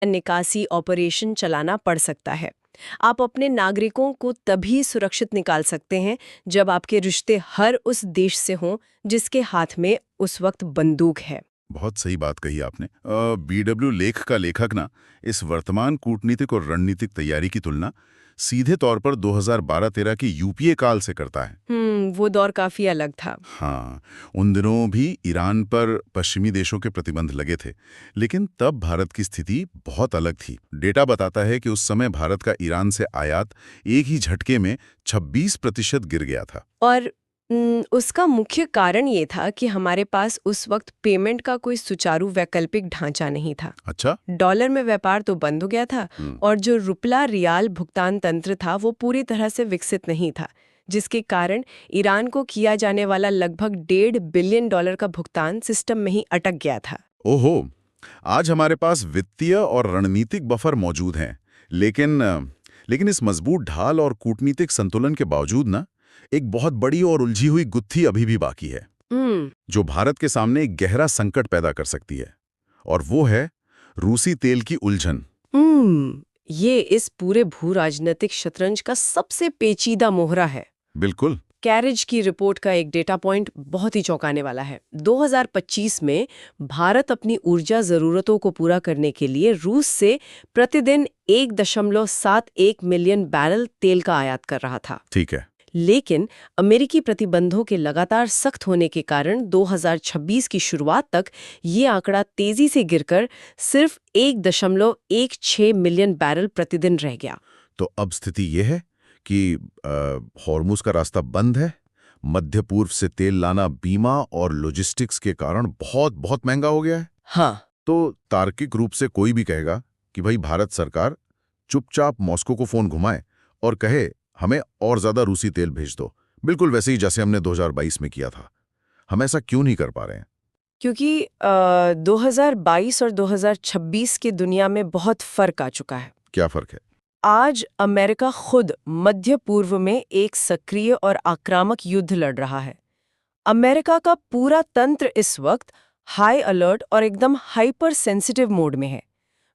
निकासी ऑपरेशन चलाना पड़ सकता है। आप अपने नागरिकों को तभी सुरक्षित निकाल सकते हैं जब आपके रिश्ते हर उस देश से हों जिसके हाथ में उस वक्त बंदूक है। बहुत सही बात कही आपने। बीडब्ल्यू लेख का लेखक ना इस वर्तमान कूटनीतिक और रणनीतिक तैयारी की तुलना सीधे तौर पर 2012-13 की यूपीए काल से करता है। वो दौर काफी अलग था। हाँ, उन दिनों भी ईरान पर पश्चिमी देशों के प्रतिबंध लगे थे, लेकिन तब भारत की स्थिति बहुत अलग थी। डेटा बताता है कि उस समय भारत का ईरान से आयात एक ही झटके में 26% गिर गया था। और उसका मुख्य कारण ये था कि हमारे पास उस वक्त पेमेंट का कोई सुचारू वैकल्पिक ढांचा नहीं था। अच्छा। डॉलर में व्यापार तो बंद हो गया था और जो रुपला रियाल भुगतान तंत्र था वो पूरी तरह से विकसित नहीं था, जिसके कारण ईरान को किया जाने वाला लगभग $1.5 बिलियन का भुगतान सिस्टम में ही अटक गया था। ओहो, आज हमारे पास वित्तीय और रणनीतिक बफर मौजूद हैं, लेकिन इस मजबूत ढाल और कूटनीतिक संतुलन के बावजूद ना एक बहुत बड़ी और उलझी हुई गुत्थी अभी भी बाकी है, हम्म जो भारत के सामने एक गहरा संकट पैदा कर सकती है, और वो है रूसी तेल की उलझन। ये इस पूरे भू राजनीतिक शतरंज का सबसे पेचीदा मोहरा है। बिल्कुल। कैरेज की रिपोर्ट का एक डेटा पॉइंट बहुत ही चौंकाने वाला है। 2025 में भारत अपनी ऊर्जा जरूरतों को पूरा करने के लिए रूस से प्रतिदिन 1.71 मिलियन बैरल तेल का आयात कर रहा था। ठीक है। लेकिन अमेरिकी प्रतिबंधों के लगातार सख्त होने के कारण 2026 की शुरुआत तक ये आंकड़ा तेजी से गिरकर सिर्फ 1.16 मिलियन बैरल प्रतिदिन रह गया। तो अब स्थिति ये है कि हॉर्मुज का रास्ता बंद है। मध्य पूर्व से तेल लाना बीमा और लॉजिस्टिक्स के कारण बहुत बहुत महंगा हो गया है। हाँ। तो तार्किक रूप से कोई भी कहेगा कि भाई भारत सरकार चुपचाप मॉस्को को फोन घुमाए और कहे हमें और ज्यादा रूसी तेल भेज दो, बिल्कुल वैसे ही जैसे हमने 2022 में किया था। हम ऐसा क्यों नहीं कर पा रहे हैं? क्योंकि 2022 और 2026 की दुनिया में बहुत फर्क आ चुका है। क्या फर्क है? आज अमेरिका खुद मध्य पूर्व में एक सक्रिय और आक्रामक युद्ध लड़ रहा है। अमेरिका का पूरा तंत्र इस वक्त हाई अलर्ट और एकदम हाइपर सेंसिटिव मोड में है।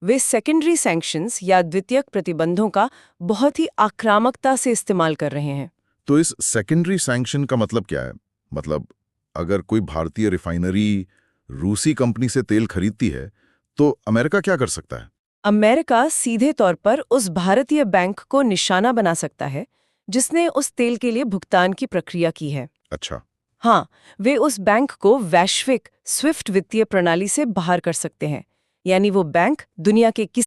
वे सेकेंडरी सैंक्शंस या द्वितीयक प्रतिबंधों का बहुत ही आक्रामकता से इस्तेमाल कर रहे हैं। तो इस सेकेंडरी सैंक्शन का मतलब क्या है? मतलब अगर कोई भारतीय रिफाइनरी रूसी कंपनी से तेल खरीदती है तो अमेरिका क्या कर सकता है? अमेरिका सीधे तौर पर उस भारतीय बैंक को निशाना बना सकता है जिसने उस तेल के लिए भुगतान की प्रक्रिया की है। अच्छा। हाँ, वे उस बैंक को वैश्विक स्विफ्ट वित्तीय प्रणाली से बाहर कर सकते हैं। यानी वो बैंक दुनिया के